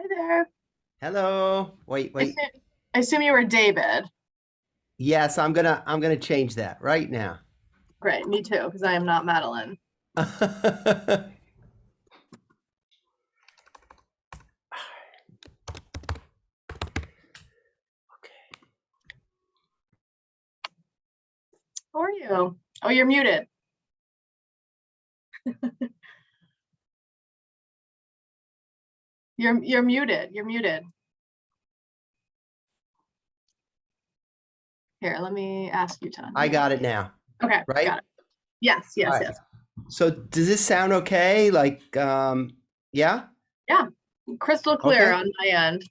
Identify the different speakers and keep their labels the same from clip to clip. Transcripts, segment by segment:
Speaker 1: Hi there.
Speaker 2: Hello. Wait,
Speaker 1: I
Speaker 2: wait.
Speaker 1: assume, I assume you were David.
Speaker 2: Yes, I'm gonna change that right now.
Speaker 1: Great, me too, because I am not Madeline. How are you? Oh, you're muted. You're muted. You're muted. Here, let me ask you to
Speaker 2: I
Speaker 1: unmute.
Speaker 2: got it now,
Speaker 1: Okay, got
Speaker 2: right?
Speaker 1: it. Yes,
Speaker 2: All
Speaker 1: yes,
Speaker 2: right.
Speaker 1: yes.
Speaker 2: So does this sound okay? Yeah?
Speaker 1: Yeah, crystal clear
Speaker 2: Okay.
Speaker 1: on my end.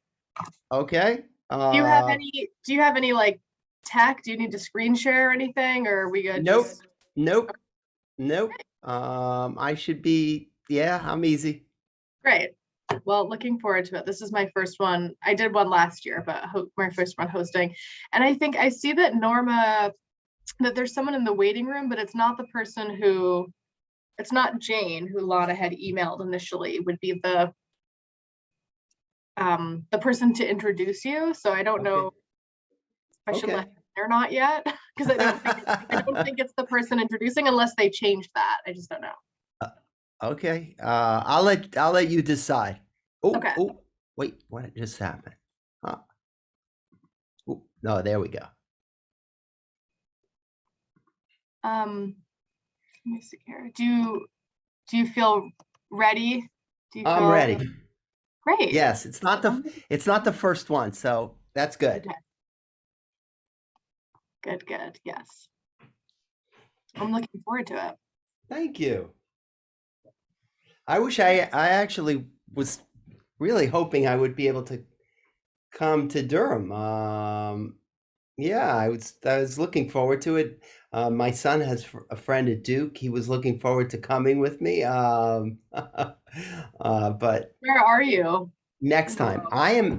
Speaker 2: Okay.
Speaker 1: Do you have any like tech? Do you need to screen share or anything, or are we good
Speaker 2: Nope.
Speaker 1: just
Speaker 2: Nope. Nope. I should be, yeah, I'm easy.
Speaker 1: great. Well, looking forward to it. This is my first one. I did one last year, but my first one hosting. And I think I see that that there's someone in the waiting room, but it's not Jane who Lana had emailed initially, would be the person to introduce you. So I don't know
Speaker 2: Okay.
Speaker 1: if I should let
Speaker 2: Okay.
Speaker 1: her in or not yet, because I don't think it's the person introducing unless they changed that. I just don't know.
Speaker 2: Okay. I'll let you decide. Oh,
Speaker 1: Okay.
Speaker 2: oh, wait, what just happened? Huh. Oh, no, there we go.
Speaker 1: Um, Let me see here. Do you feel ready? Do you
Speaker 2: I'm
Speaker 1: feel
Speaker 2: ready.
Speaker 1: great?
Speaker 2: Yes, it's not the first one, so that's good.
Speaker 1: Okay, good, good. Yes. I'm looking forward to it.
Speaker 2: Thank you. I actually was really hoping I would be able to come to Durham. Yeah, I was looking forward to it. My son has a friend at Duke. He was looking forward to coming with me. But
Speaker 1: Where are you
Speaker 2: next
Speaker 1: in the
Speaker 2: time,
Speaker 1: world?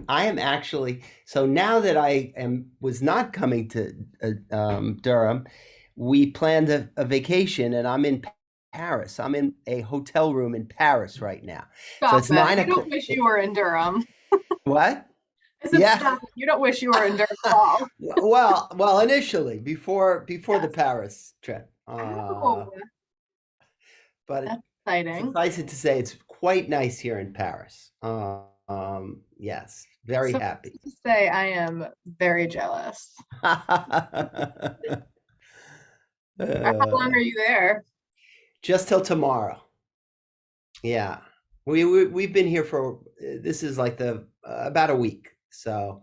Speaker 2: I am actually, so now that I am was not coming to Durham, we planned a vacation, and I'm in Paris. I'm in a hotel room in Paris right now. So
Speaker 1: Stop
Speaker 2: it's
Speaker 1: it.
Speaker 2: nine
Speaker 1: You don't
Speaker 2: o'clock.
Speaker 1: wish you were in Durham.
Speaker 2: What?
Speaker 1: I said,
Speaker 2: Yeah.
Speaker 1: stop it. You don't wish you were in Durham at all.
Speaker 2: Well, initially before the
Speaker 1: Yes.
Speaker 2: Paris trip,
Speaker 1: Oh,
Speaker 2: but
Speaker 1: that's exciting.
Speaker 2: suffice it to say, it's quite nice here in Paris. Yes, very
Speaker 1: So
Speaker 2: happy.
Speaker 1: to say, I am very jealous. How long
Speaker 2: Uh,
Speaker 1: are you there?
Speaker 2: just till tomorrow. Yeah, we've been here for this is like the about a week, so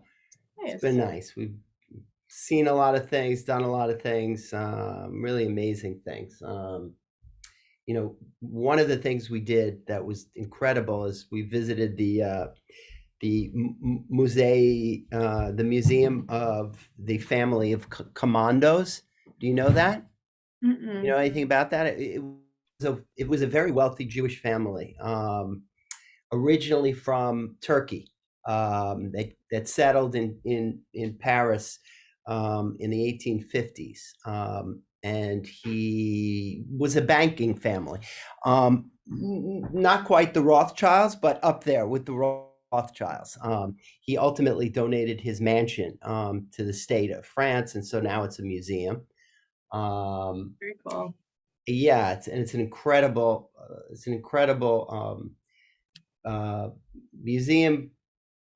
Speaker 2: it's been
Speaker 1: Nice.
Speaker 2: nice. We've seen a lot of things, done a lot of things, really amazing things. One of the things we did that was incredible is we visited the museum of the family of commandos. Do you know that? You
Speaker 1: Mm-mm.
Speaker 2: know anything about that? It was a very wealthy Jewish family, originally from Turkey. That settled in Paris in the 1850s, and he was a banking family. Not quite the Rothschilds, but up there with the Rothschilds. He ultimately donated his mansion to the state of France, and so now it's a museum. Um,
Speaker 1: Very cool.
Speaker 2: yeah, it's an incredible uh, museum,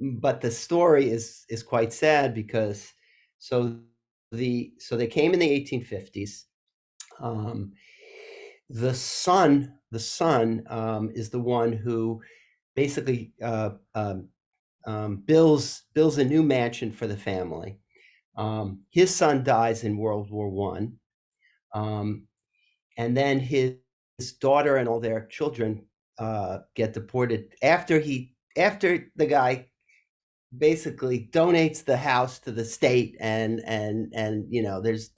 Speaker 2: but the story is quite sad because so they came in the 1850s. Um, the son is the one who basically builds a new mansion for the family. His son dies in World War I. Um, and then his daughter and all their children get deported after the guy basically donates the house to the state, and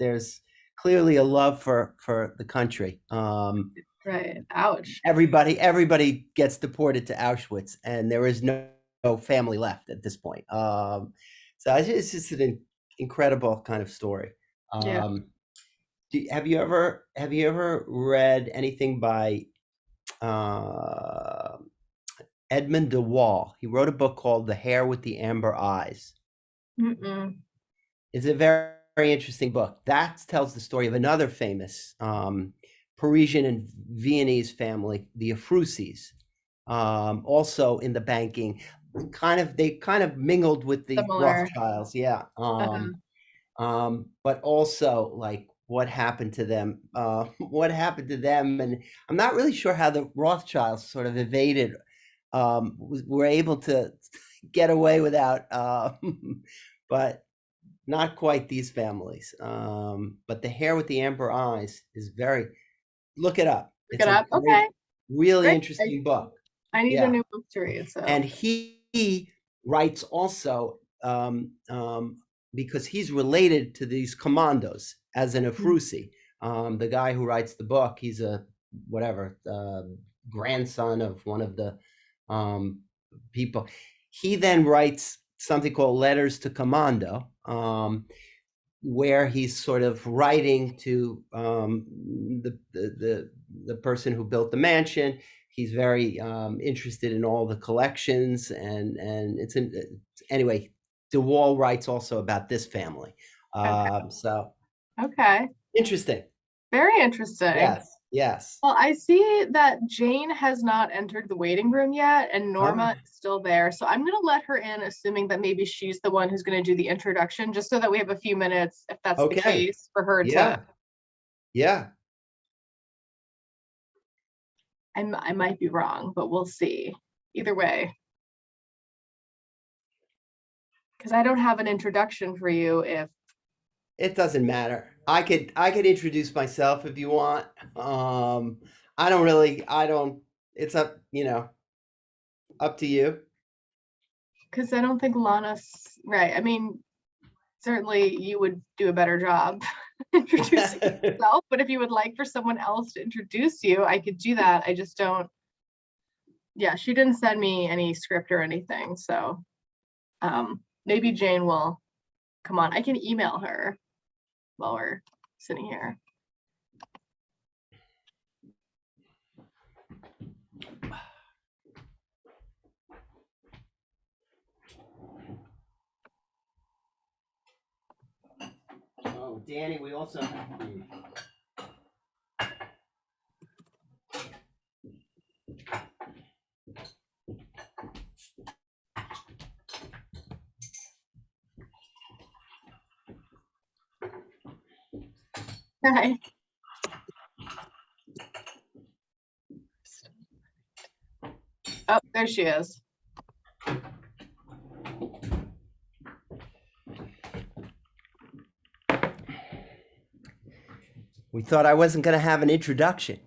Speaker 2: there's clearly a love for the country.
Speaker 1: Right. Ouch.
Speaker 2: Everybody gets deported to Auschwitz, and there is no family left at this point. So it's just an incredible kind of story.
Speaker 1: Yeah.
Speaker 2: um, have you ever read anything by uh, Edmund de Waal. He wrote a book called The Hare with the Amber Eyes.
Speaker 1: Mm-mm.
Speaker 2: It's a very, very interesting book. That tells the story of another famous Parisian and Viennese family, the Ephrussis, also in the banking. They kind of mingled with the
Speaker 1: Similar.
Speaker 2: Rothschilds, yeah.
Speaker 1: Uh-huh.
Speaker 2: But also like what happened to them, what happened to them, and I'm not really sure how the Rothschilds sort of evaded, were able to get away without, but not quite these families. But The Hare with the Amber Eyes is very, look it up.
Speaker 1: Look
Speaker 2: It's
Speaker 1: it
Speaker 2: a
Speaker 1: up. Okay,
Speaker 2: really
Speaker 1: great.
Speaker 2: interesting book.
Speaker 1: I need a
Speaker 2: Yeah.
Speaker 1: new book to read. So
Speaker 2: And he writes also, because he's related to these commandos as an Efrusi. The guy who writes the book, he's a whatever, grandson of one of the people. He then writes something called Letters to Commando, where he's sort of writing to the person who built the mansion. He's very interested in all the collections, and anyway. De Waal writes also about this family,
Speaker 1: okay,
Speaker 2: so
Speaker 1: okay,
Speaker 2: interesting.
Speaker 1: very interesting.
Speaker 2: Yes, yes.
Speaker 1: Well, I see that Jane has not entered the waiting room yet, and
Speaker 2: Oh,
Speaker 1: Norma is still there. So I'm going to let her in, assuming that maybe she's the one who's going to do the introduction, just so that we have a few minutes, if that's the
Speaker 2: okay.
Speaker 1: case, for her to.
Speaker 2: Yeah, yeah.
Speaker 1: I might be wrong, but we'll see. Either way, because I don't have an introduction for you. If
Speaker 2: It doesn't matter. I could introduce myself if you want. I don't, it's up, up to you.
Speaker 1: because I don't think Lana's right. I mean, certainly you would do a better job introducing yourself, but if you would like for someone else to introduce you, I could do that. I just don't. Yeah, she didn't send me any script or anything, so maybe Jane will come on. I can email her while we're sitting here.
Speaker 2: Oh, Danny, we also have.
Speaker 1: Hi. Oh, there she is.
Speaker 2: We thought I wasn't going to have an introduction.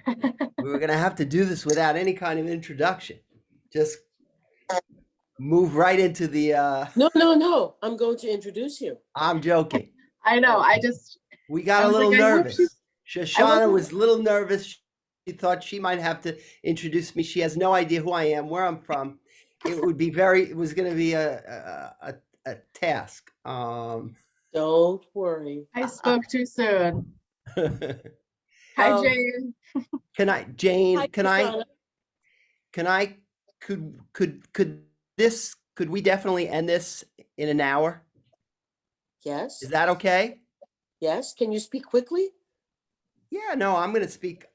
Speaker 2: We were going to have to do this without any kind of introduction. Just move right into the.
Speaker 3: No. I'm going to introduce you.
Speaker 2: I'm joking.
Speaker 1: I know.
Speaker 2: We got
Speaker 1: I
Speaker 2: a
Speaker 1: was
Speaker 2: little
Speaker 1: like, I hope
Speaker 2: nervous.
Speaker 1: she's-
Speaker 2: Shoshana was a little nervous. She thought she might have to introduce me. She has no idea who I am, where I'm from. It was going to be a task.
Speaker 3: Don't worry.
Speaker 1: I spoke too soon. Hi,
Speaker 3: Um,
Speaker 1: Jane.
Speaker 2: Jane,
Speaker 3: Hi,
Speaker 2: could we definitely end this in an hour?
Speaker 3: Yes.
Speaker 2: Is that okay?
Speaker 3: Yes. Can you speak quickly?
Speaker 2: Yeah, no, I'm going to speak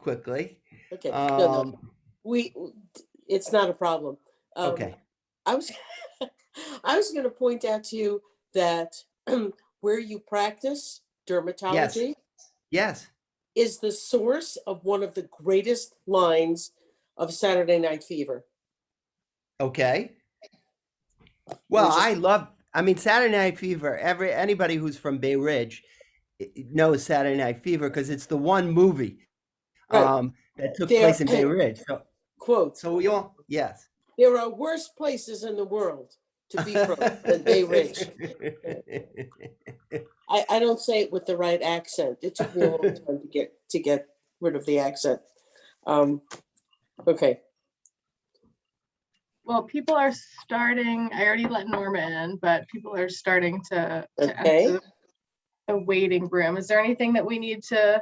Speaker 2: quickly.
Speaker 3: Okay. No.
Speaker 2: Um,
Speaker 3: It's not a problem.
Speaker 2: okay.
Speaker 3: I was, I was going to point out to you that where you practice dermatology
Speaker 2: Yes.
Speaker 3: is the source of one of the greatest lines of Saturday Night Fever.
Speaker 2: Okay. Well, Saturday Night Fever. Anybody who's from Bay Ridge knows Saturday Night Fever because it's the one movie
Speaker 3: Right.
Speaker 2: that took place in Bay Ridge. So,
Speaker 3: Quote.
Speaker 2: so we all, yes.
Speaker 3: There are worse places in the world to be from than Bay Ridge. I don't say it with the right accent. It took me a long time to get rid of the accent. Okay.
Speaker 1: Well, people are starting. I already let Norma in, but people are starting to
Speaker 3: Okay.
Speaker 1: enter the waiting room. Is there anything that we need to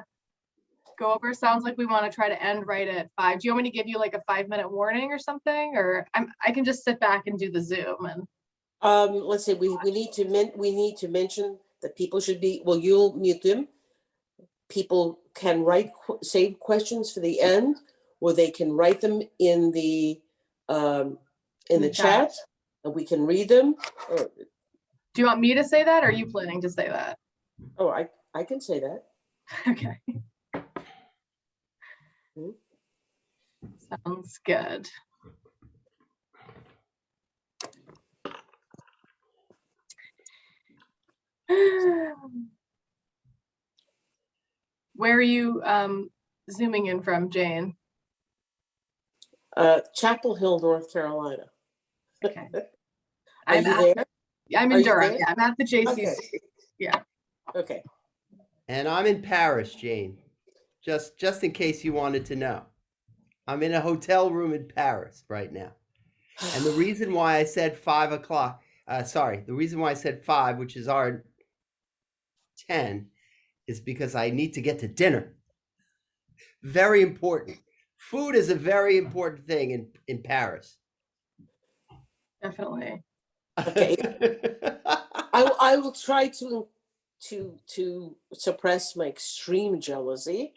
Speaker 1: go over? Sounds like we want to try to end right at 5. Do you want me to give you like a 5-minute warning or something? Or I can just sit back and do the Zoom and
Speaker 3: Let's say we need to mention that people should be, well, you'll mute them. People can save questions for the end, or they can write them in the chat, and we can read them. Or,
Speaker 1: do you want me to say that, or are you planning to say that?
Speaker 3: oh, I can say that.
Speaker 1: Okay. Sounds good. Where are you zooming in from, Jane?
Speaker 3: Chapel Hill, North Carolina.
Speaker 1: Okay.
Speaker 3: Are you there?
Speaker 1: I'm in Durham. Yeah, I'm at the JCC.
Speaker 3: Okay.
Speaker 1: Yeah.
Speaker 3: Okay.
Speaker 2: And I'm in Paris, Jane. Just in case you wanted to know. I'm in a hotel room in Paris right now. And the reason why I said 5 o'clock, the reason why I said 5, which is our 10, is because I need to get to dinner. Very important. Food is a very important thing in Paris.
Speaker 1: Definitely.
Speaker 3: Okay. I will try to suppress my extreme jealousy.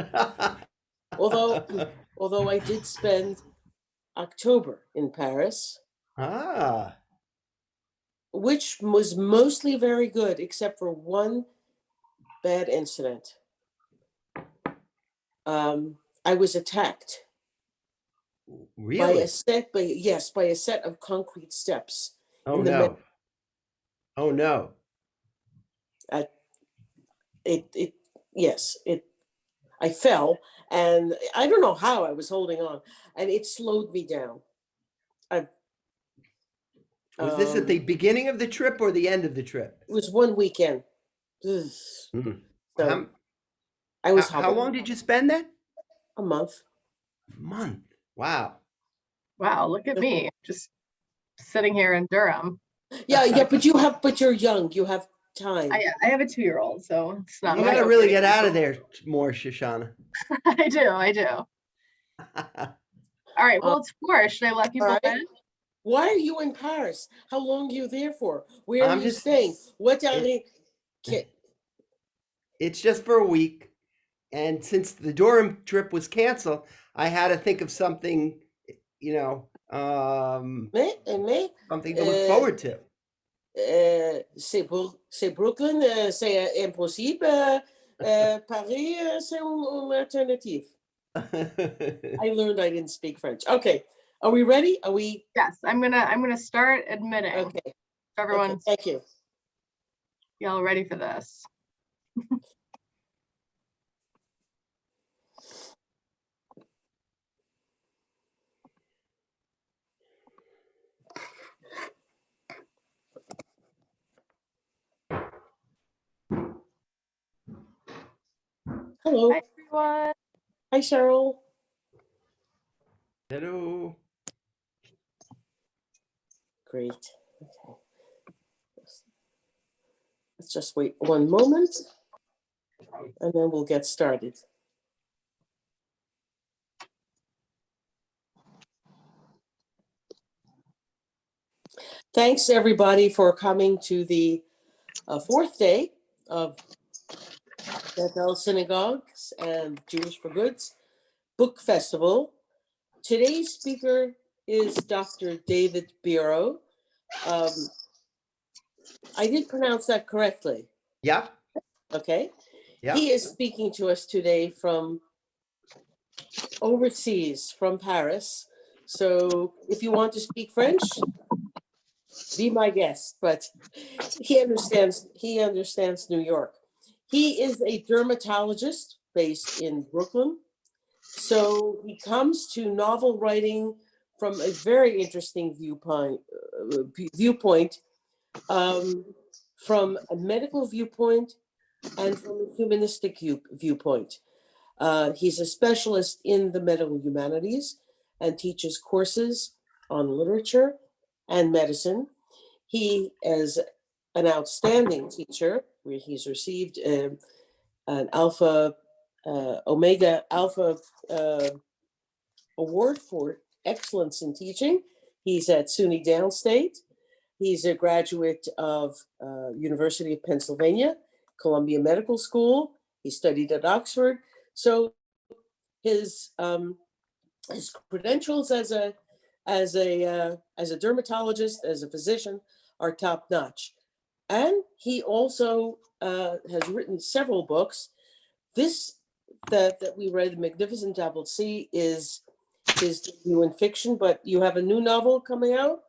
Speaker 3: Although I did spend October in Paris. Which was mostly very good, except for one bad incident. I was attacked.
Speaker 2: Really?
Speaker 3: By a set of concrete steps.
Speaker 2: Oh no. Oh no.
Speaker 3: I fell, and I don't know how I was holding on, and it slowed me down.
Speaker 2: Was this at the beginning of the trip or the end of the trip?
Speaker 3: It was one weekend.
Speaker 2: Mm-hmm.
Speaker 3: So I was.
Speaker 2: How long did you spend there?
Speaker 3: A month.
Speaker 2: A month. Wow.
Speaker 1: Wow. Look at me, just sitting here in Durham.
Speaker 3: Yeah. But you're young. You have time.
Speaker 1: I have a 2-year-old, so it's not.
Speaker 2: You got to really get out of there more, Shoshana.
Speaker 1: I do. All right. Well, it's 4. Should I let people in?
Speaker 3: Why are you in Paris? How long are you there for? Where are you staying? What are you?
Speaker 2: It's just for a week. And since the Durham trip was canceled, I had to think of something, something to look forward to.
Speaker 3: C'est Brooklyn, c'est impossible. Paris, c'est une alternative. I learned I didn't speak French. Okay. Are we ready? Are we?
Speaker 1: Yes, I'm gonna start admitting.
Speaker 3: Okay.
Speaker 1: Everyone.
Speaker 3: Okay. Thank you.
Speaker 1: Y'all ready for this?
Speaker 3: Hello.
Speaker 1: Hi, everyone.
Speaker 3: Hi, Cheryl.
Speaker 2: Hello.
Speaker 3: Great. Okay. Let's just wait one moment, and then we'll get started. Thanks, everybody, for coming to the 4th day of Bethel Synagogues and Jewish for Goods Book Festival. Today's speaker is Dr. David Biro. I did pronounce that correctly.
Speaker 2: Yeah.
Speaker 3: Okay.
Speaker 2: Yeah.
Speaker 3: He is speaking to us today from overseas, from Paris. So if you want to speak French, be my guest. But he understands New York. He is a dermatologist based in Brooklyn. So he comes to novel writing from a very interesting viewpoint, from a medical viewpoint and from a humanistic viewpoint. He's a specialist in the medical humanities and teaches courses on literature and medicine. He is an outstanding teacher, where he's received an Alpha Omega Alpha Award for Excellence in Teaching. He's at SUNY Downstate. He's a graduate of University of Pennsylvania, Columbia Medical School. He studied at Oxford. So his credentials as a dermatologist, as a physician, are top notch. And he also has written several books. This that we read, The Magnificent Dappled Sea, is his debut in fiction, but you have a new novel coming out.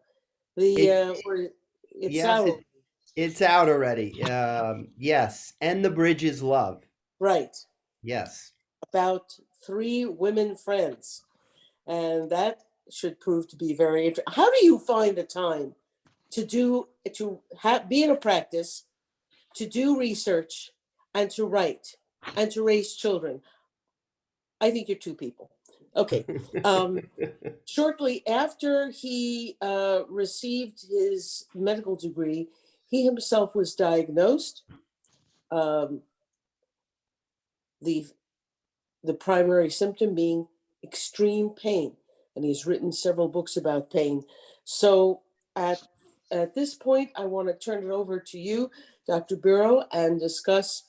Speaker 3: It's
Speaker 2: Yes,
Speaker 3: out.
Speaker 2: it's out already. Yes, And the Bridge is Love.
Speaker 3: Right.
Speaker 2: Yes.
Speaker 3: About 3 women friends. And that should prove to be very interesting. How do you find the time to be in a practice, to do research, and to write, and to raise children? I think you're 2 people. Okay. Shortly after he received his medical degree, he himself was diagnosed. The primary symptom being extreme pain, and he's written several books about pain. So at this point, I want to turn it over to you, Dr. Biro, and discuss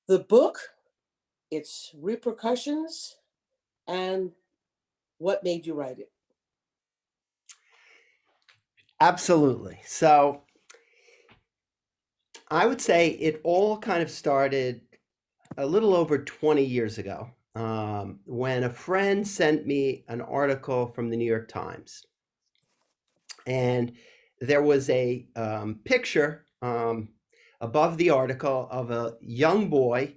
Speaker 3: the book, its repercussions, and what made you write it.
Speaker 2: Absolutely. So I would say it all kind of started a little over 20 years ago, when a friend sent me an article from the New York Times. And there was a picture above the article of a young boy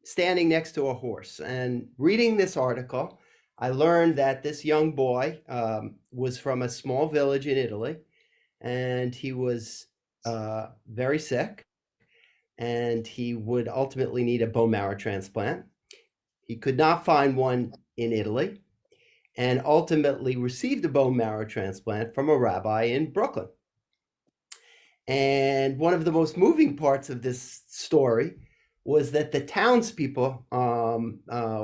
Speaker 2: standing next to a horse. And reading this article, I learned that this young boy was from a small village in Italy, and he was very sick, and he would ultimately need a bone marrow transplant. He could not find one in Italy, and ultimately received a bone marrow transplant from a rabbi in Brooklyn. And one of the most moving parts of this story was that the townspeople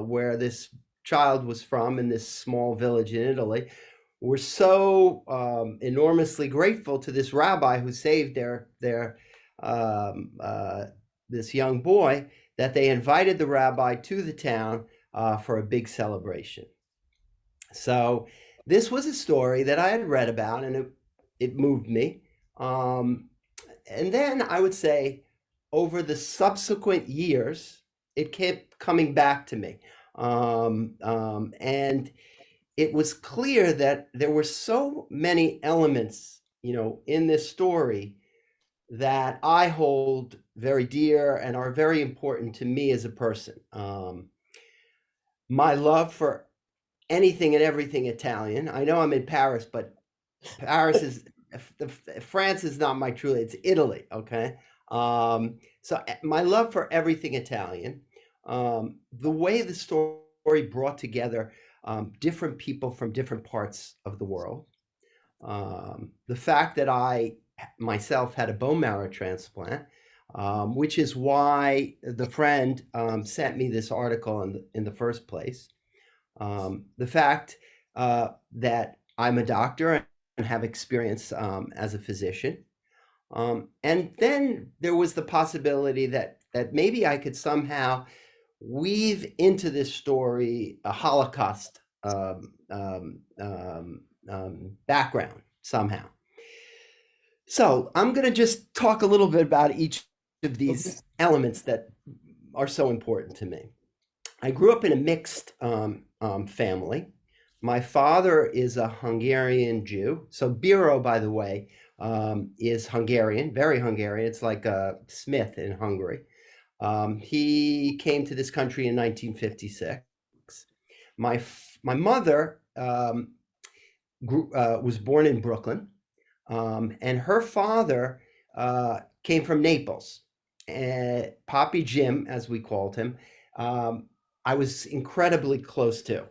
Speaker 2: where this child was from, in this small village in Italy, were so enormously grateful to this rabbi who saved this young boy, that they invited the rabbi to the town for a big celebration. So this was a story that I had read about, and it moved me. And then I would say over the subsequent years, it kept coming back to me. And it was clear that there were so many elements, in this story that I hold very dear and are very important to me as a person. My love for anything and everything Italian. I know I'm in Paris, but France is not my true, it's Italy, okay? So my love for everything Italian, the way the story brought together different people from different parts of the world, the fact that I myself had a bone marrow transplant, which is why the friend sent me this article in the first place. The fact that I'm a doctor and have experience as a physician. And then there was the possibility that maybe I could somehow weave into this story a Holocaust background somehow. So I'm going to just talk a little bit about each of these elements that are so important to me. I grew up in a mixed family. My father is a Hungarian Jew. So Biro, by the way, is Hungarian, very Hungarian. It's like a Smith in Hungary. He came to this country in 1956. My mother was born in Brooklyn, and her father came from Naples. Papi Jim, as we called him, I was incredibly close to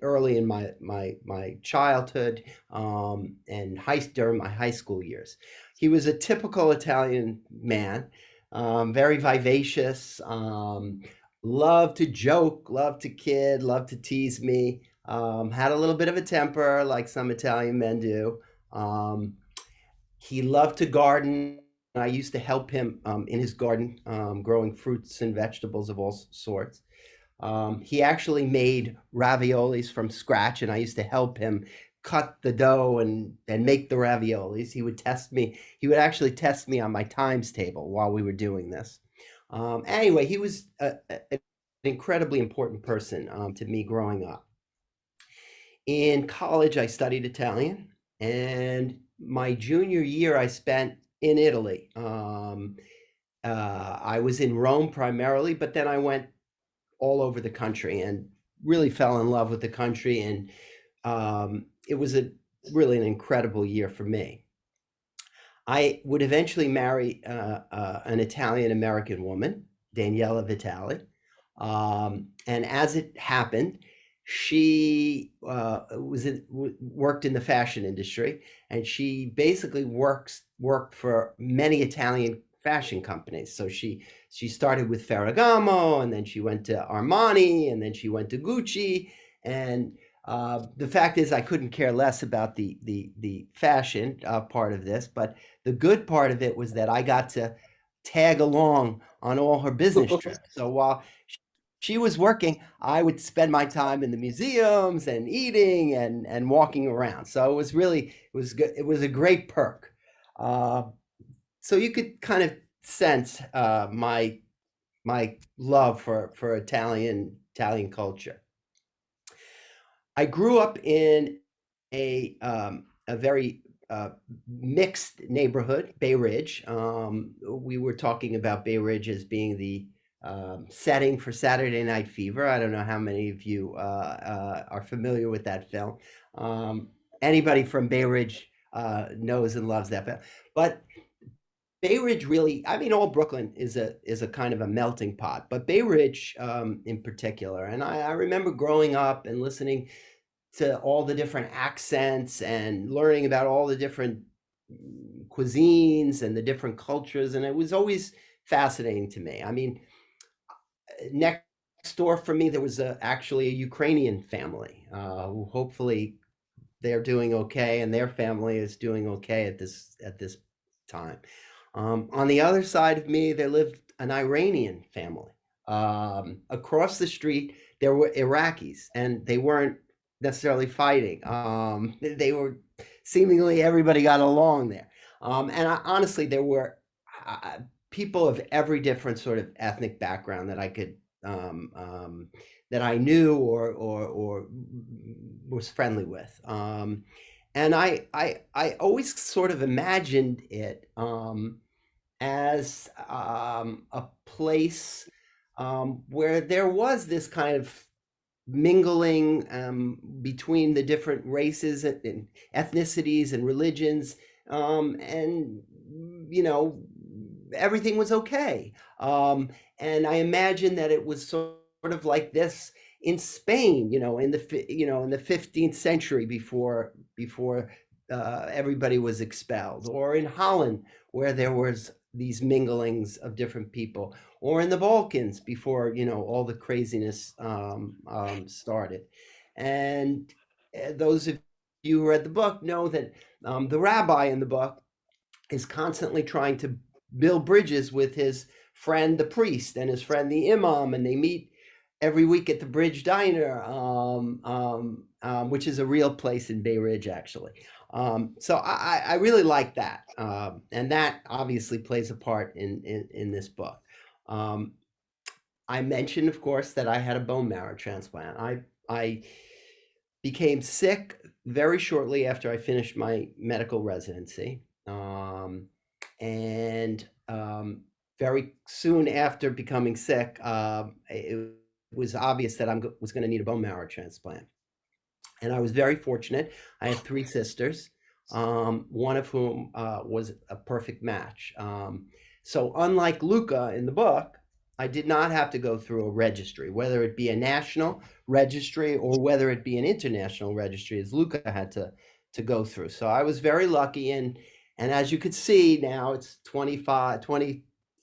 Speaker 2: early in my childhood and during my high school years. He was a typical Italian man, very vivacious, loved to joke, loved to kid, loved to tease me, had a little bit of a temper like some Italian men do. Um, he loved to garden. I used to help him in his garden, growing fruits and vegetables of all sorts. He actually made raviolis from scratch, and I used to help him cut the dough and make the raviolis. He would test me. He would actually test me on my times table while we were doing this. Anyway, he was an incredibly important person to me growing up. In college, I studied Italian, and my junior year I spent in Italy. I was in Rome primarily, but then I went all over the country and really fell in love with the country. And it was really an incredible year for me. I would eventually marry an Italian American woman, Daniela Vitali. And as it happened, she worked in the fashion industry, and she basically worked for many Italian fashion companies. So she started with Ferragamo, and then she went to Armani, and then she went to Gucci. And the fact is, I couldn't care less about the fashion part of this, but the good part of it was that I got to tag along on all her business trips. So while she was working, I would spend my time in the museums and eating and walking around. So it was really, it was good. It was a great perk. So you could kind of sense my love for Italian culture. I grew up in a very mixed neighborhood, Bay Ridge. We were talking about Bay Ridge as being the setting for Saturday Night Fever. I don't know how many of you are familiar with that film. Anybody from Bay Ridge knows and loves that film. But Bay Ridge really, I mean, all Brooklyn is a kind of a melting pot, but Bay Ridge in particular. And I remember growing up and listening to all the different accents and learning about all the different cuisines and the different cultures. And it was always fascinating to me. I mean, next door from me, there was actually a Ukrainian family who hopefully they're doing okay, and their family is doing okay at this time. On the other side of me, there lived an Iranian family. Across the street, there were Iraqis, and they weren't necessarily fighting. They were seemingly everybody got along there. And honestly, there were people of every different sort of ethnic background that I could that I knew or was friendly with. And I always sort of imagined it as a place where there was this kind of mingling between the different races and ethnicities and religions, and you know, everything was okay. And I imagine that it was sort of like this in Spain, in the 15th century before everybody was expelled, or in Holland where there was these minglings of different people, or in the Balkans before all the craziness started. And those of you who read the book know that the rabbi in the book is constantly trying to build bridges with his friend the priest and his friend the imam, and they meet every week at the Bridge Diner, which is a real place in Bay Ridge, actually. So I really like that, and that obviously plays a part in this book. I mentioned, of course, that I had a bone marrow transplant. I became sick very shortly after I finished my medical residency, and very soon after becoming sick, it was obvious that I was going to need a bone marrow transplant. And I was very fortunate. I had 3 sisters, one of whom was a perfect match. So unlike Luca in the book, I did not have to go through a registry, whether it be a national registry or whether it be an international registry, as Luca had to go through. So I was very lucky. And as you could see now, it's 25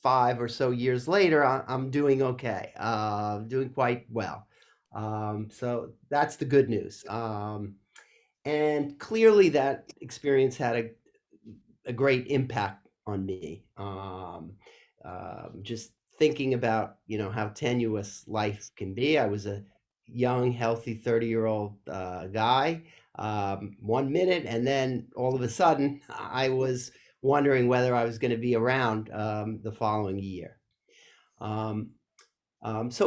Speaker 2: 5 or so years later, I'm doing okay, doing quite well. So that's the good news. And clearly that experience had a great impact on me. Just thinking about, how tenuous life can be. I was a young, healthy 30-year-old guy, 1 minute, and then all of a sudden I was wondering whether I was going to be around the following year. So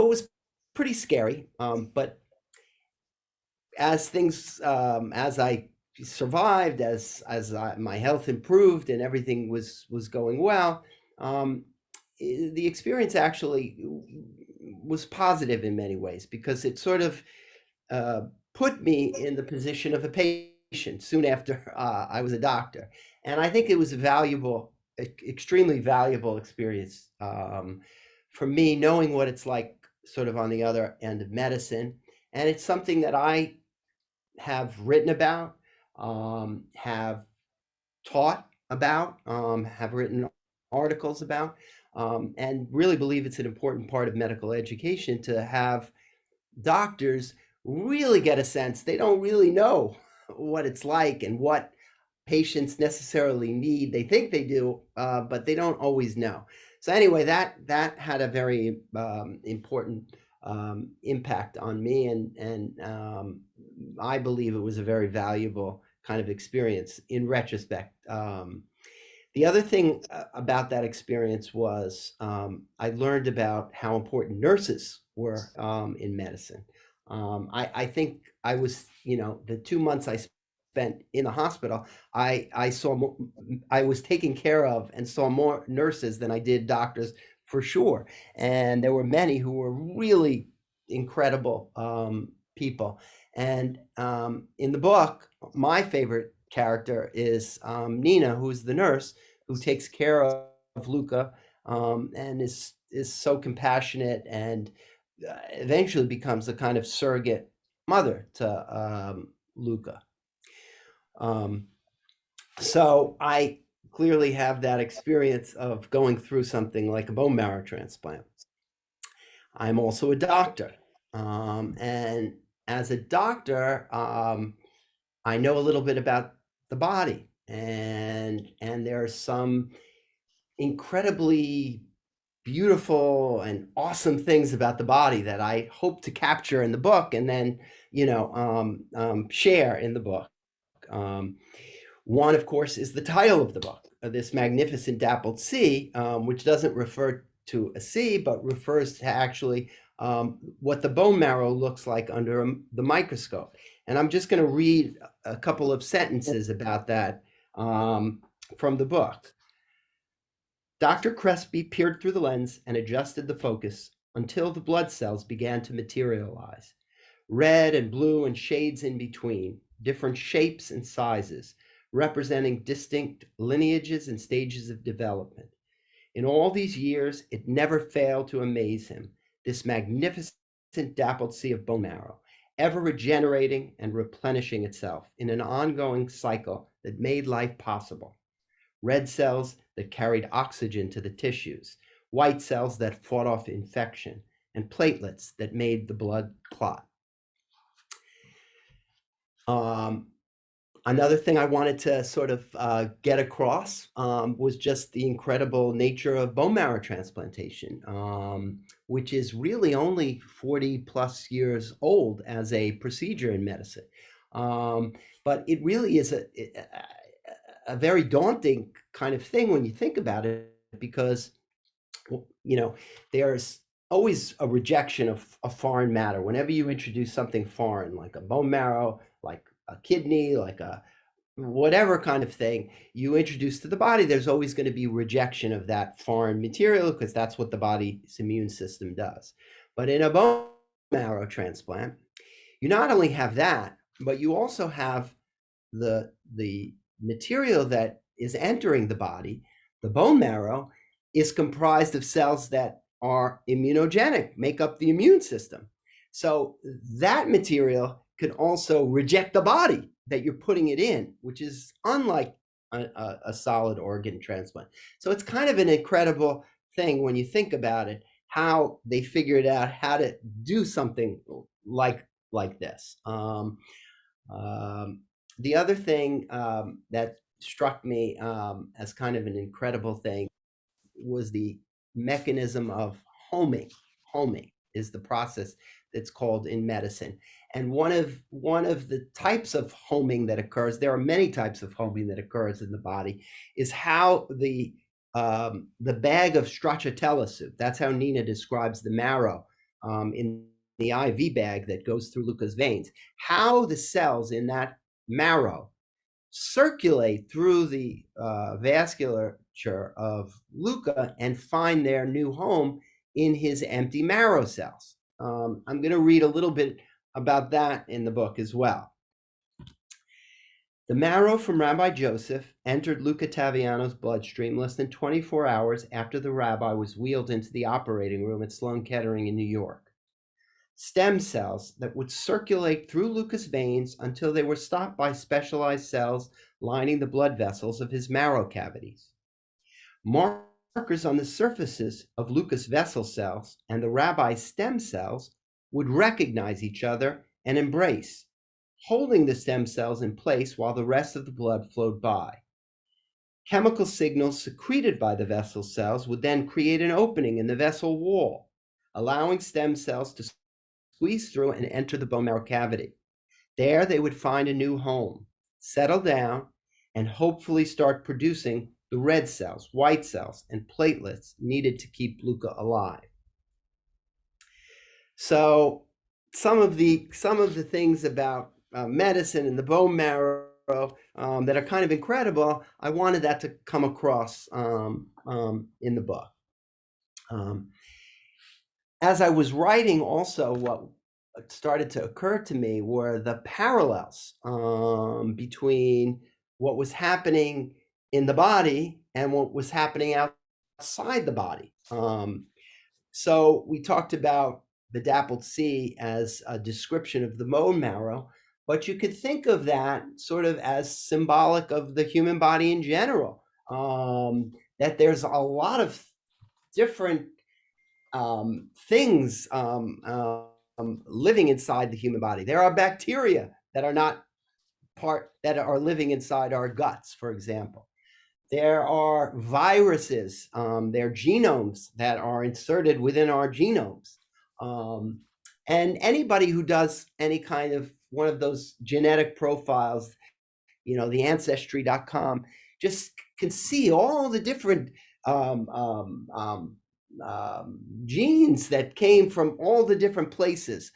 Speaker 2: it was pretty scary, but as I survived, my health improved and everything was going well, the experience actually was positive in many ways, because it sort of uh, put me in the position of a patient soon after I was a doctor. And I think it was a valuable, extremely valuable experience for me, knowing what it's like sort of on the other end of medicine. And it's something that I have written about, have taught about, have written articles about, and really believe it's an important part of medical education to have doctors really get a sense. They don't really know what it's like and what patients necessarily need. They think they do, but they don't always know. So anyway, that had a very important impact on me, and I believe it was a very valuable kind of experience in retrospect. The other thing about that experience was I learned about how important nurses were in medicine. I think I was, the 2 months I spent in the hospital, I saw more, I was taken care of and saw more nurses than I did doctors, for sure. And there were many who were really incredible people. And in the book, my favorite character is Nina, who's the nurse who takes care of Luca, and is so compassionate, and eventually becomes a kind of surrogate mother to Luca. So I clearly have that experience of going through something like a bone marrow transplant. I'm also a doctor, and as a doctor, I know a little bit about the body, and there are some incredibly beautiful and awesome things about the body that I hope to capture in the book, and then share in the book. Um, One, of course, is the title of the book, This Magnificent Dappled Sea, which doesn't refer to a sea, but refers to actually what the bone marrow looks like under the microscope. And I'm just going to read a couple of sentences about that from the book. Dr. Crespi peered through the lens and adjusted the focus until the blood cells began to materialize. Red and blue and shades in between, different shapes and sizes, representing distinct lineages and stages of development. In all these years, it never failed to amaze him, this magnificent dappled sea of bone marrow, ever regenerating and replenishing itself in an ongoing cycle that made life possible. Red cells that carried oxygen to the tissues, white cells that fought off infection, and platelets that made the blood clot. Another thing I wanted to sort of get across was just the incredible nature of bone marrow transplantation, which is really only 40 plus years old as a procedure in medicine. But it really is a very daunting kind of thing when you think about it, because, there's always a rejection of foreign matter. Whenever you introduce something foreign, like a bone marrow, like a kidney, like a whatever kind of thing you introduce to the body, there's always going to be rejection of that foreign material, because that's what the body's immune system does. But in a bone marrow transplant, you not only have that, but you also have the material that is entering the body. The bone marrow is comprised of cells that are immunogenic, make up the immune system. So that material can also reject the body that you're putting it in, which is unlike a solid organ transplant. So it's kind of an incredible thing when you think about it, how they figured out how to do something like this. The other thing that struck me as kind of an incredible thing was the mechanism of homing. Homing is the process that's called in medicine. And one of the types of homing that occurs, there are many types of homing that occurs in the body, is how the bag of stracciatella soup, that's how Nina describes the marrow in the IV bag that goes through Luca's veins, how the cells in that marrow circulate through the vasculature of Luca and find their new home in his empty marrow cells. I'm going to read a little bit about that in the book as well. The marrow from Rabbi Joseph entered Luca Taviano's bloodstream less than 24 hours after the rabbi was wheeled into the operating room at Sloan Kettering in New York. Stem cells that would circulate through Luca's veins until they were stopped by specialized cells lining the blood vessels of his marrow cavities. Markers on the surfaces of Luca's vessel cells and the rabbi's stem cells would recognize each other and embrace, holding the stem cells in place while the rest of the blood flowed by. Chemical signals secreted by the vessel cells would then create an opening in the vessel wall, allowing stem cells to squeeze through and enter the bone marrow cavity. There they would find a new home, settle down, and hopefully start producing the red cells, white cells, and platelets needed to keep Luca alive. So some of the things about medicine and the bone marrow that are kind of incredible, I wanted that to come across in the book. As I was writing, also what started to occur to me were the parallels between what was happening in the body and what was happening outside the body. So we talked about the Dappled Sea as a description of the bone marrow, but you could think of that sort of as symbolic of the human body in general, that there's a lot of different things living inside the human body. There are bacteria that are not that are living inside our guts, for example. There are viruses, there are genomes that are inserted within our genomes. And anybody who does any kind of one of those genetic profiles, the ancestry.com, just can see all the different genes that came from all the different places.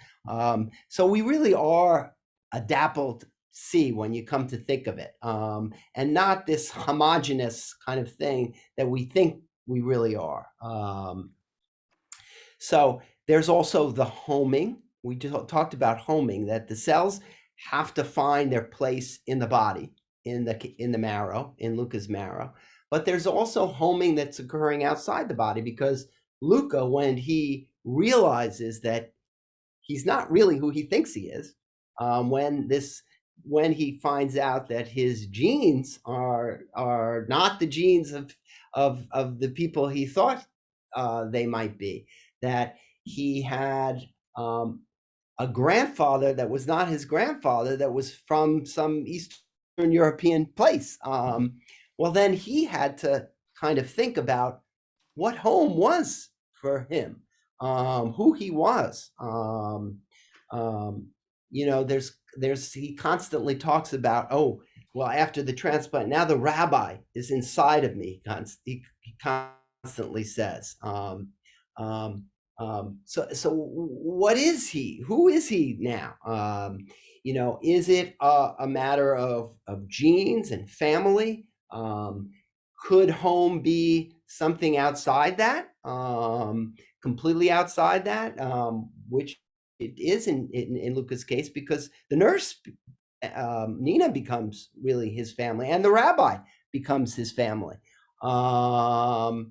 Speaker 2: So we really are a dappled sea when you come to think of it, and not this homogeneous kind of thing that we think we really are. So there's also the homing. We just talked about homing, that the cells have to find their place in the body, in the marrow, in Luca's marrow. But there's also homing that's occurring outside the body, because Luca, when he realizes that he's not really who he thinks he is, when he finds out that his genes are not the genes of the people he thought they might be, that he had a grandfather that was not his grandfather, that was from some Eastern European place. Well, then he had to kind of think about what home was for him, who he was. He constantly talks about, after the transplant, now the rabbi is inside of me. He constantly says. So what is he? Who is he now? Is it a matter of genes and family? Could home be something outside that, completely outside that, which it is in Luca's case, because the nurse, Nina, becomes really his family, and the rabbi becomes his family. I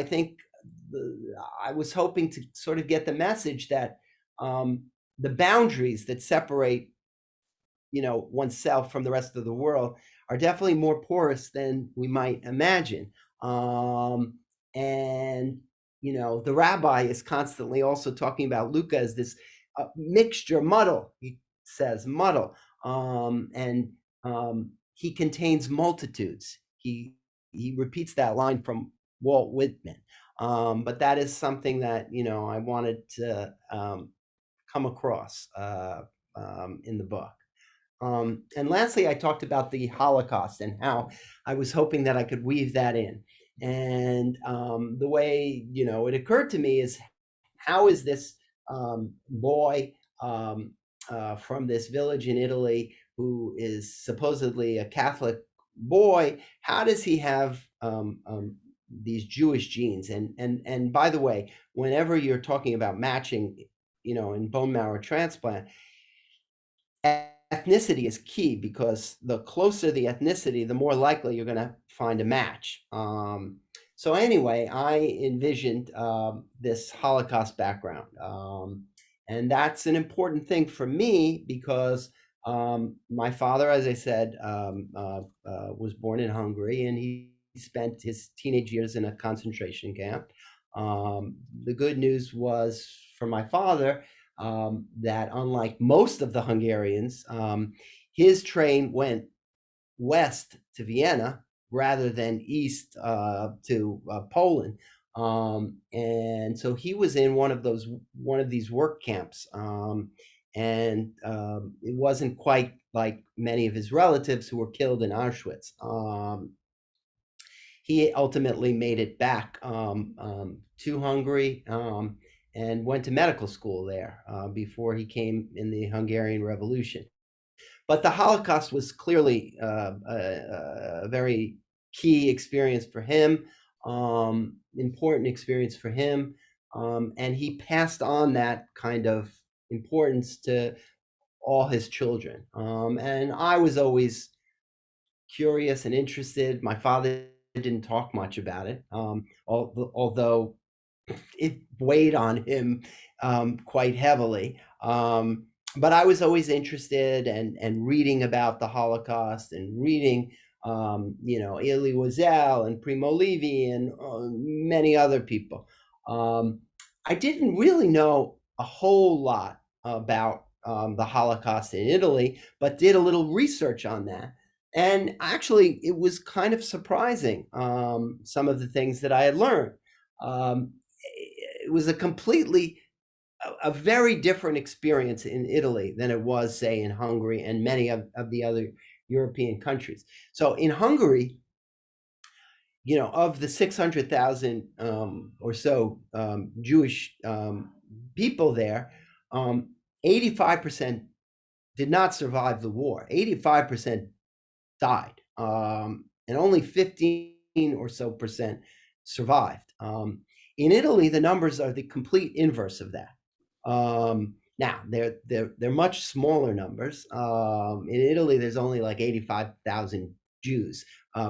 Speaker 2: think I was hoping to sort of get the message that the boundaries that separate, oneself from the rest of the world are definitely more porous than we might imagine. And the rabbi is constantly also talking about Luca as this mixture, muddle. He says muddle, and he contains multitudes. He repeats that line from Walt Whitman. But that is something that I wanted to come across in the book. And lastly, I talked about the Holocaust and how I was hoping that I could weave that in. And the way it occurred to me is, how is this boy from this village in Italy, who is supposedly a Catholic boy, how does he have these Jewish genes? And by the way, whenever you're talking about matching, in bone marrow transplant, ethnicity is key, because the closer the ethnicity, the more likely you're going to find a match. So anyway, I envisioned this Holocaust background. And that's an important thing for me, because my father, as I said, was born in Hungary, and he spent his teenage years in a concentration camp. The good news was for my father, that unlike most of the Hungarians, his train went west to Vienna rather than east to Poland. And so he was in one of these work camps. And it wasn't quite like many of his relatives who were killed in Auschwitz. He ultimately made it back to Hungary, and went to medical school there before he came in the Hungarian Revolution. But the Holocaust was clearly a very key experience for him, important experience for him, and he passed on that kind of importance to all his children. And I was always curious and interested. My father didn't talk much about it, although it weighed on him quite heavily. But I was always interested and reading about the Holocaust, and reading, Elie Wiesel and Primo Levi and many other people. I didn't really know a whole lot about the Holocaust in Italy, but did a little research on that. And actually, it was kind of surprising, some of the things that I had learned. It was a very different experience in Italy than it was, say, in Hungary and many of the other European countries. So in Hungary, of the 600,000 or so Jewish people there, 85% did not survive the war. 85% died, and only 15 or so percent survived. In Italy, the numbers are the complete inverse of that. Now they're much smaller numbers. In Italy, there's only like 85,000 Jews,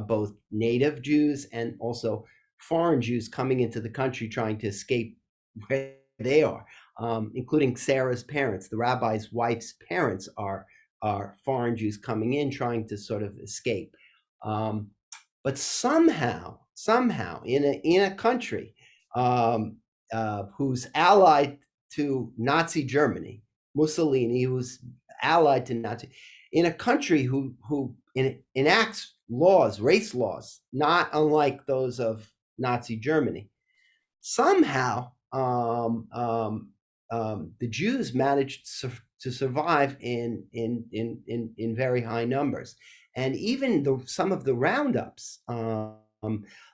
Speaker 2: both native Jews and also foreign Jews coming into the country trying to escape where they are, including Sarah's parents. The rabbi's wife's parents are foreign Jews coming in trying to sort of escape. But somehow, in a country who's allied to Nazi Germany, Mussolini, who's allied to Nazi, in a country who enacts laws, race laws, not unlike those of Nazi Germany, somehow the Jews managed to survive in very high numbers. And even some of the roundups,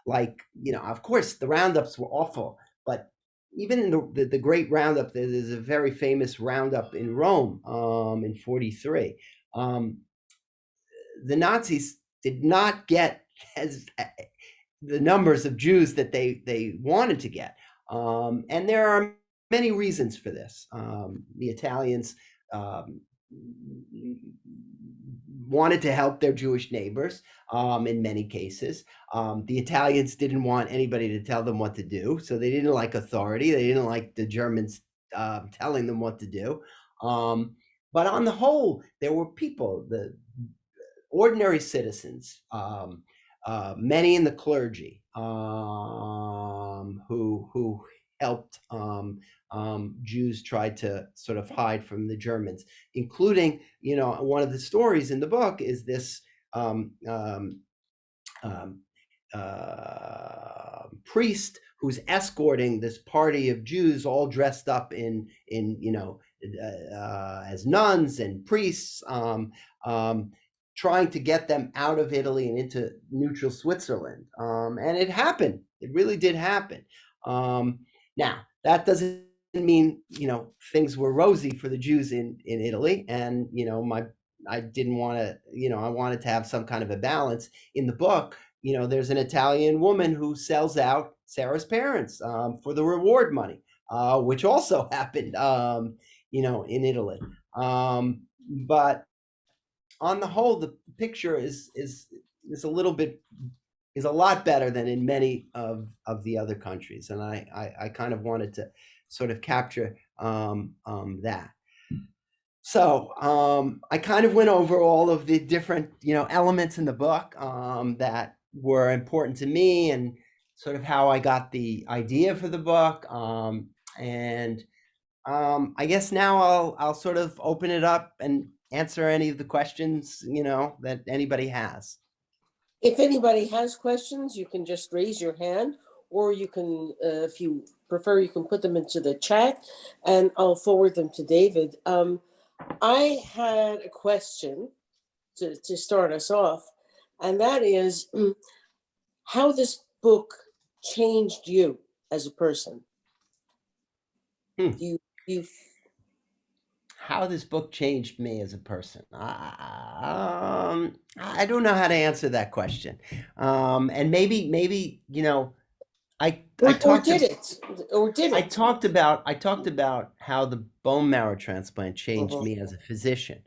Speaker 2: like, of course, the roundups were awful, but even in the Great Roundup, there's a very famous roundup in Rome in 43. The Nazis did not get as the numbers of Jews that they wanted to get. And there are many reasons for this. The Italians wanted to help their Jewish neighbors in many cases. The Italians didn't want anybody to tell them what to do, so they didn't like authority. They didn't like the Germans telling them what to do. But on the whole, there were people, the ordinary citizens, many in the clergy who helped Jews try to sort of hide from the Germans, including, one of the stories in the book is this um, um, um, priest who's escorting this party of Jews all dressed up in as nuns and priests, trying to get them out of Italy and into neutral Switzerland. And it happened. It really did happen. Now, that doesn't mean, things were rosy for the Jews in Italy. And, I didn't want to, I wanted to have some kind of a balance in the book. There's an Italian woman who sells out Sarah's parents for the reward money, which also happened, in Italy. But on the whole, the picture is a lot better than in many of the other countries, and I kind of wanted to sort of capture that. So I kind of went over all of the different elements in the book that were important to me, and sort of how I got the idea for the book. And I guess now I'll sort of open it up and answer any of the questions that anybody has.
Speaker 3: If anybody has questions, you can just raise your hand, or you can, if you prefer, you can put them into the chat, and I'll forward them to David. I had a question to start us off, and that is how this book changed you as a person. You
Speaker 2: How this book changed me as a person. I don't know how to answer that question. And maybe I talked about how the bone marrow transplant changed me as a physician.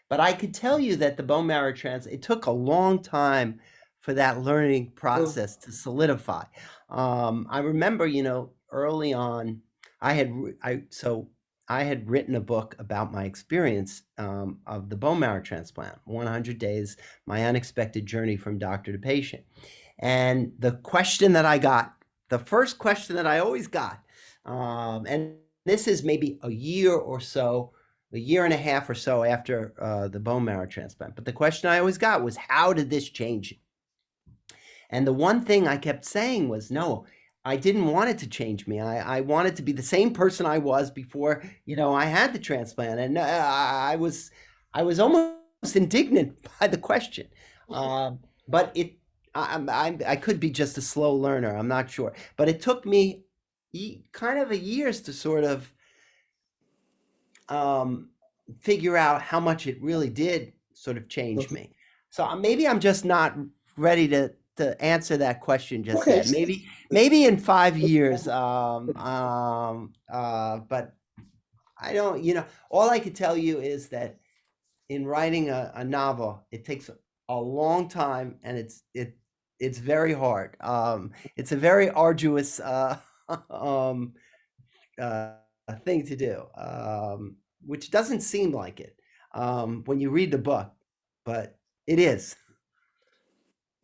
Speaker 2: But I could tell you that the bone marrow transplant, it took a long time for that learning process to solidify. I remember, early on, I had written a book about my experience of the bone marrow transplant, 100 Days, My Unexpected Journey from Doctor to Patient. And the question that I got, the first question that I always got, and this is maybe a year and a half or so after the bone marrow transplant, but the question I always got was, how did this change you? And the one thing I kept saying was, no, I didn't want it to change me. I wanted to be the same person I was before, I had the transplant. And I was almost indignant by the question. But I could be just a slow learner. I'm not sure. But it took me kind of a years to sort of figure out how much it really did sort of change me. So maybe I'm just not ready to answer that question just yet. Maybe in 5 years. But I don't, all I could tell you is that in writing a novel, it takes a long time, and it's very hard. It's a very arduous thing to do, which doesn't seem like it when you read the book, but it is.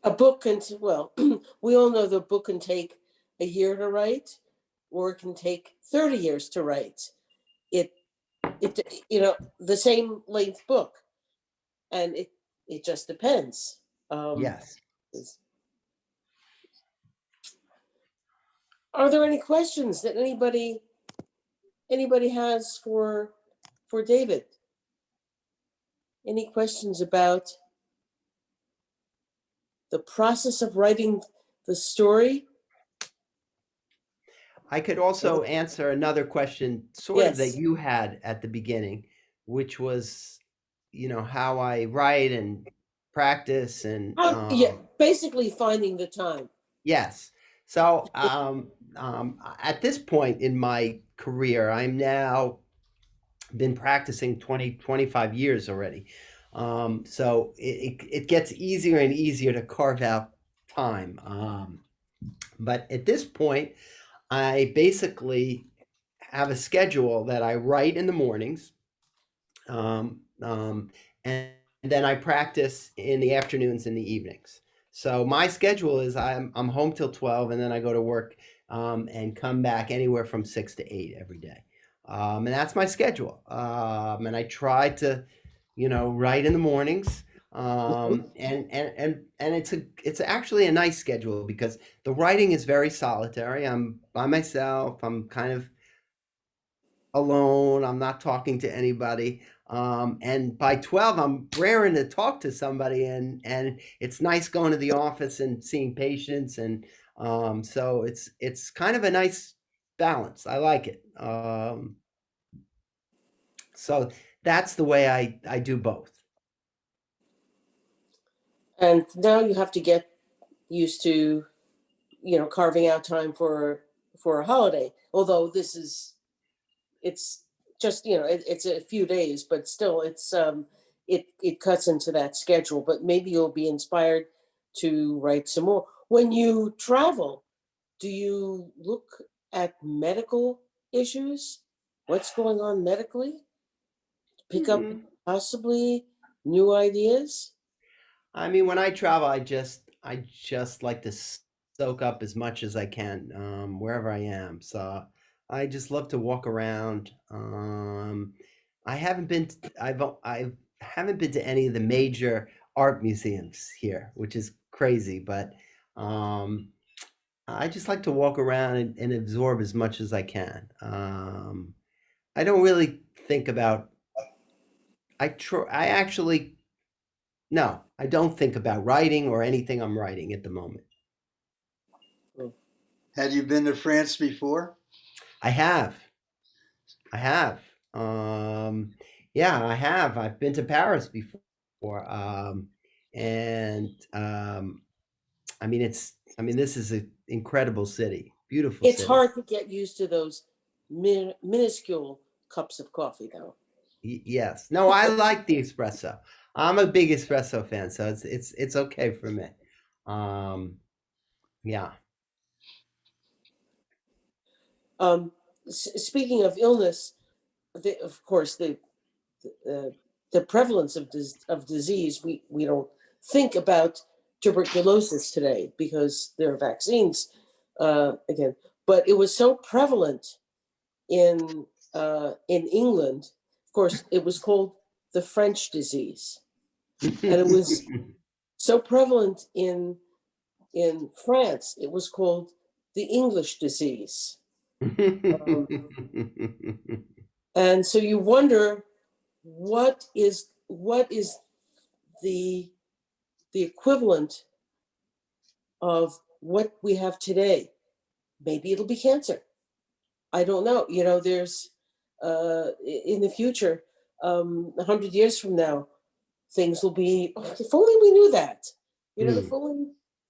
Speaker 3: A book can, well, we all know the book can take a year to write, or it can take 30 years to write. It the same length book, and it just depends.
Speaker 2: Yes.
Speaker 3: Are there any questions that anybody has for David? Any questions about the process of writing the story?
Speaker 2: I could also answer another question sort of that you had at the beginning, which was, how I write and practice and
Speaker 3: basically finding the time.
Speaker 2: Yes. So at this point in my career, I'm now been practicing 25 years already. So it gets easier and easier to carve out time. But at this point, I basically have a schedule that I write in the mornings, and then I practice in the afternoons and the evenings. So my schedule is I'm home till 12, and then I go to work and come back anywhere from 6 to 8 every day. And that's my schedule. And I try to, write in the mornings. And it's actually a nice schedule because the writing is very solitary. I'm by myself. I'm kind of alone. I'm not talking to anybody. And by 12, I'm raring to talk to somebody, and it's nice going to the office and seeing patients, and so it's kind of a nice balance. I like it. So that's the way I do both.
Speaker 3: And now you have to get used to, carving out time for a holiday. Although it's just, it's a few days, but still it cuts into that schedule. But maybe you'll be inspired to write some more. When you travel, do you look at medical issues? What's going on medically? Pick up
Speaker 2: Mhm.
Speaker 3: possibly new ideas?
Speaker 2: I mean, when I travel, I just like to soak up as much as I can wherever I am. So I just love to walk around. I haven't been to, I haven't been to any of the major art museums here, which is crazy. But um, I just like to walk around and absorb as much as I can. I don't really think about. I actually no, I don't think about writing or anything I'm writing at the moment.
Speaker 4: Had you been to France before?
Speaker 2: I have. I have. Um, yeah, I have. I've been to Paris before. And I mean, this is an incredible city, beautiful
Speaker 3: It's
Speaker 2: city.
Speaker 3: hard to get used to those minuscule cups of coffee, though.
Speaker 2: Yes. No, I like the espresso. I'm a big espresso fan, so it's okay for me. Um, yeah.
Speaker 3: Um, Speaking of illness, of course, uh, the prevalence of disease, we don't think about tuberculosis today because there are vaccines again. But it was so prevalent in England. Of course, it was called the French disease, and it was so prevalent in France. It was called the English disease. Um, and so you wonder what is the the equivalent of what we have today. Maybe it'll be cancer. I don't know. There's in the future, 100 years from now, things will be. Oh, if only we knew that.
Speaker 2: Hmm.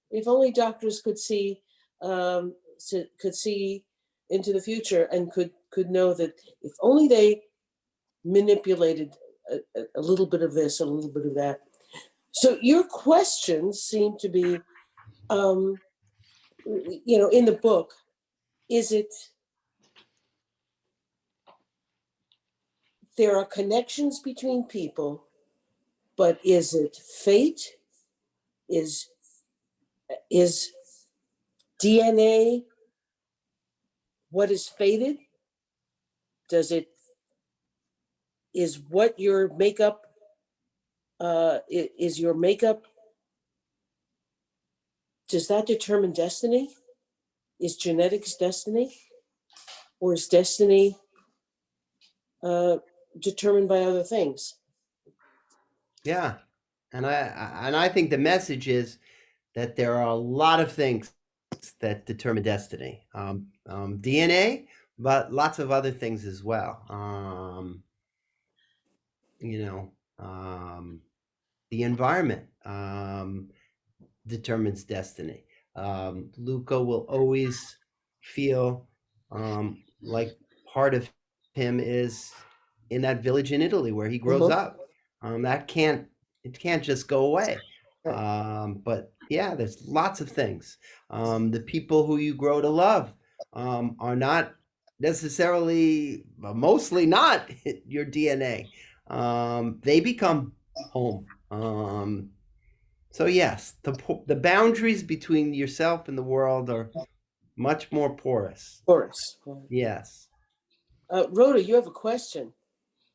Speaker 3: If only doctors could see, could see into the future and could know that if only they manipulated a little bit of this, a little bit of that. So your questions seem to be, um, in the book. Is it there are connections between people, but is it fate? Is is DNA what is fated? Does it is what your makeup is your makeup? Does that determine destiny? Is genetics destiny, or is destiny uh, determined by other things?
Speaker 2: Yeah. And I think the message is that there are a lot of things that determine destiny. DNA, but lots of other things as well. You know, the environment determines destiny. Luca will always feel like part of him is in that village in Italy where he grows
Speaker 3: Mhm.
Speaker 2: up. That can't it can't just go away.
Speaker 3: Right.
Speaker 2: But yeah, there's lots of things. The people who you grow to love are not necessarily, mostly not your DNA. They become home. So yes, the boundaries between yourself and the world are much more porous.
Speaker 3: Horace.
Speaker 2: Yes.
Speaker 3: Rhoda, you have a question.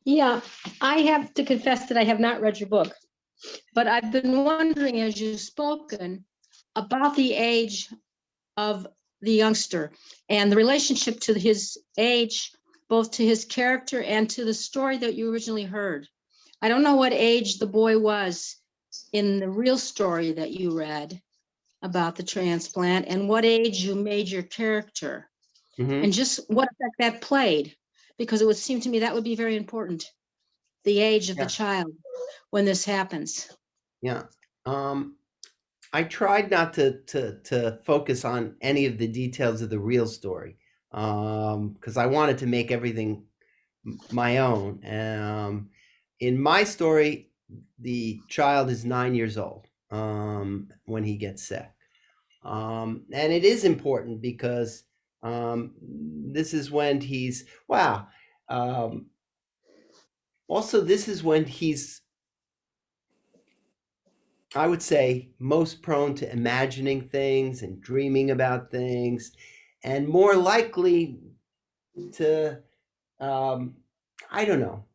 Speaker 5: Yeah, I have to confess that I have not read your book, but I've been wondering as you've spoken about the age of the youngster and the relationship to his age, both to his character and to the story that you originally heard. I don't know what age the boy was in the real story that you read about the transplant and what age you made your character
Speaker 2: Hmm.
Speaker 5: and just what effect that played, because it would seem to me that would be very important, the age of the
Speaker 2: Yeah.
Speaker 5: child when this happens.
Speaker 2: Yeah. Um, I tried not to focus on any of the details of the real story, because I wanted to make everything my own. In my story, the child is 9 years old when he gets sick, and it is important because this is when he's wow. Um, Also, this is when he's, I would say, most prone to imagining things and dreaming about things, and more likely to, um, I don't know,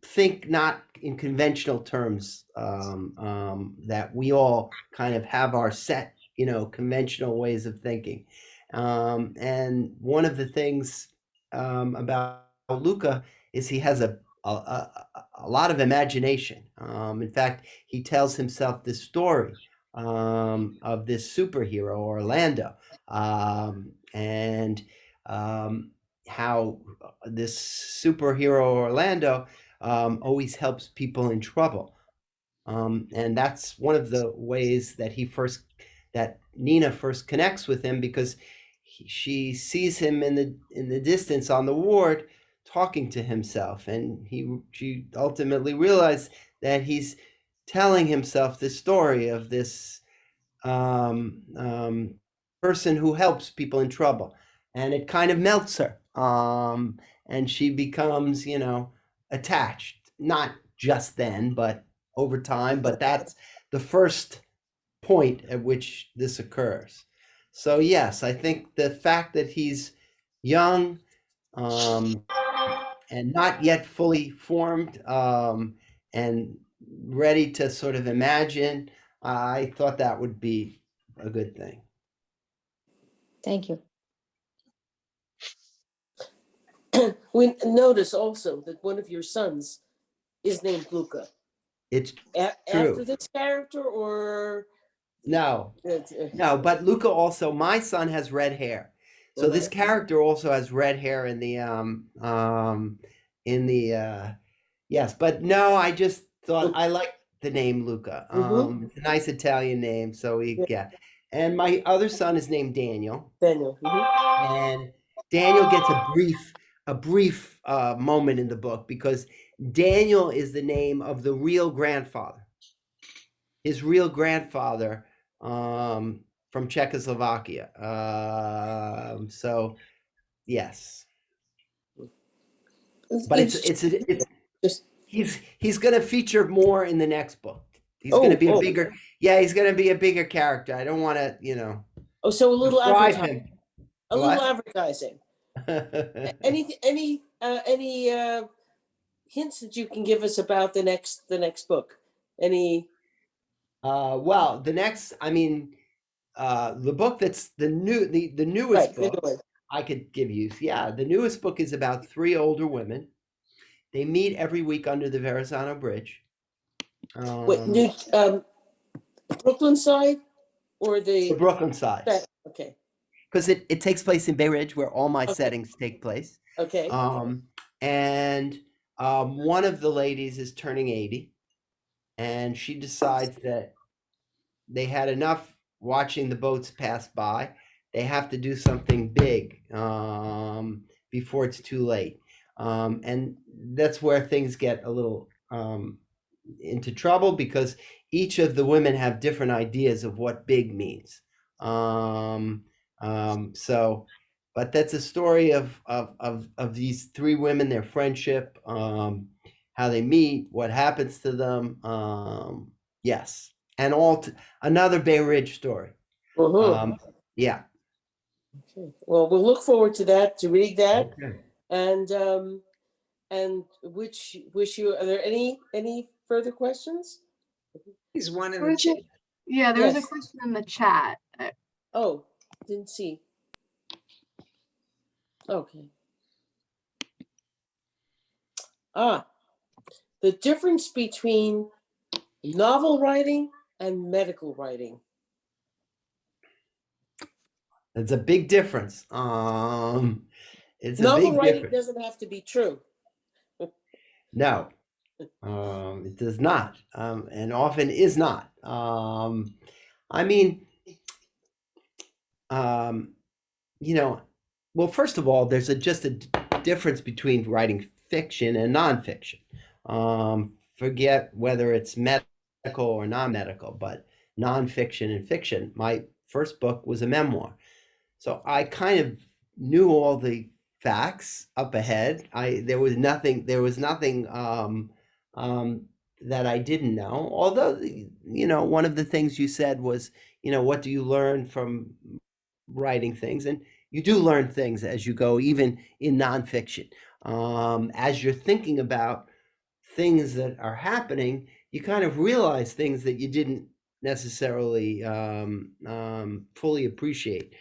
Speaker 2: think not in conventional terms, that we all kind of have our set, conventional ways of thinking. And one of the things about Luca is he has a lot of imagination. In fact, he tells himself this story of this superhero, Orlando, and um, how this superhero, Orlando, always helps people in trouble. And that's one of the ways that Nina first connects with him, because she sees him in the distance on the ward talking to himself, and she ultimately realized that he's telling himself this story of this um, um, person who helps people in trouble, and it kind of melts her, and she becomes, attached. Not just then, but over time. But that's the first point at which this occurs. So yes, I think the fact that he's young um, and not yet fully formed and ready to sort of imagine, I thought that would be a good thing.
Speaker 5: Thank you.
Speaker 3: We notice also that one of your sons is named Luca.
Speaker 2: It's
Speaker 3: After
Speaker 2: true.
Speaker 3: this character, or
Speaker 2: No,
Speaker 3: uh,
Speaker 2: no, but Luca also, my son has red hair. So this character also has red hair in the yes, but no, I just thought I like the name Luca.
Speaker 3: Mhm.
Speaker 2: It's a nice Italian name, so we get. And my other son is named Daniel,
Speaker 3: Daniel.
Speaker 2: and Daniel gets a brief moment in the book because Daniel is the name of the real grandfather. His real grandfather from Czechoslovakia. So yes, but it's
Speaker 3: Just
Speaker 2: he's going to feature more in the next book. He's going to
Speaker 3: oh
Speaker 2: be a
Speaker 3: oh
Speaker 2: bigger, yeah, he's going to be a bigger character. I don't want to,
Speaker 3: oh, so a little
Speaker 2: deprive
Speaker 3: advertising.
Speaker 2: him.
Speaker 3: A little
Speaker 2: What?
Speaker 3: advertising. Any hints that you can give us about the next book? Any?
Speaker 2: Well, the next, I mean, the book that's the newest
Speaker 3: Right, the new
Speaker 2: book
Speaker 3: one.
Speaker 2: I could give you. Yeah, the newest book is about three older women. They meet every week under the Verrazano Bridge.
Speaker 3: Wait, new Brooklyn side or
Speaker 2: The
Speaker 3: the
Speaker 2: Brooklyn side,
Speaker 3: okay,
Speaker 2: because it takes place in Bay Ridge, where all my
Speaker 3: Okay.
Speaker 2: settings take place.
Speaker 3: okay.
Speaker 2: And one of the ladies is turning 80, and she decides that they had enough watching the boats pass by. They have to do something big before it's too late. And that's where things get a little into trouble, because each of the women have different ideas of what big means. So, but that's a story of these three women, their friendship, how they meet, what happens to them. Yes. and another Bay Ridge story.
Speaker 3: Mhm.
Speaker 2: Yeah.
Speaker 3: Okay. Well, we'll look forward to that, to read that,
Speaker 2: Okay.
Speaker 3: and wish you. Are there any further questions?
Speaker 6: He's one in
Speaker 1: There
Speaker 6: the
Speaker 1: was a-
Speaker 6: chat.
Speaker 1: Yeah, there was a
Speaker 3: Yes.
Speaker 1: question in the chat.
Speaker 3: Oh, didn't see. Okay. The difference between novel writing and medical writing.
Speaker 2: It's a big difference. It's a
Speaker 3: Novel
Speaker 2: big
Speaker 3: writing
Speaker 2: difference.
Speaker 3: doesn't have to be true.
Speaker 2: No, it does not, and often is not. I mean, you know, well, first of all, there's just a difference between writing fiction and nonfiction. Forget whether it's medical or non-medical, but nonfiction and fiction. My first book was a memoir, so I kind of knew all the facts up ahead. There was nothing that I didn't know. Although, one of the things you said was, what do you learn from writing things? And you do learn things as you go, even in nonfiction. As you're thinking about things that are happening, you kind of realize things that you didn't necessarily fully appreciate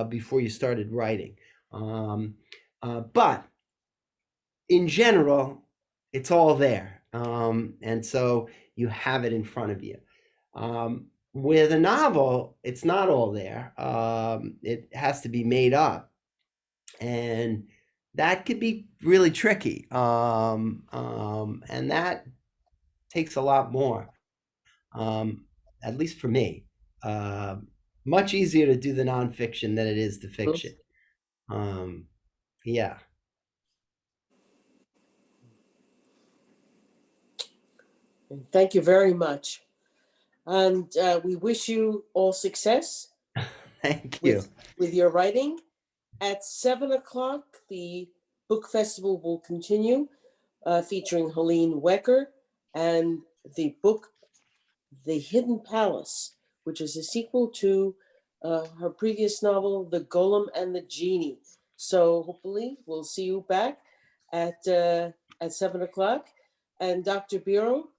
Speaker 2: before you started writing. But in general, it's all there. And so you have it in front of you. With a novel, it's not all there. It has to be made up. And that could be really tricky. And that takes a lot more, at least for me. Much easier to do the nonfiction than it is the fiction. Yeah.
Speaker 3: Thank you very much. And we wish you all success
Speaker 2: Thank you.
Speaker 3: with your writing. At 7 o'clock, the book festival will continue, featuring Helene Wecker and the book The Hidden Palace, which is a sequel to her previous novel, The Golem and the Genie. So hopefully we'll see you back at 7 o'clock. And Dr. Biro,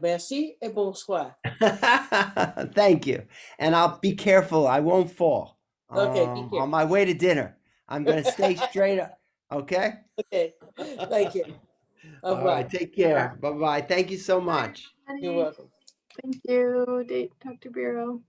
Speaker 3: merci et bonsoir.
Speaker 2: Thank you. And I'll be careful. I won't fall.
Speaker 3: Okay, be careful.
Speaker 2: On my way to dinner. I'm going to stay straight up. Okay?
Speaker 3: Okay, thank you. Au
Speaker 2: All
Speaker 3: revoir.
Speaker 2: right. Take care. Bye-bye. Thank you so much.
Speaker 3: You're welcome.
Speaker 1: Thank you, Dr. Biro.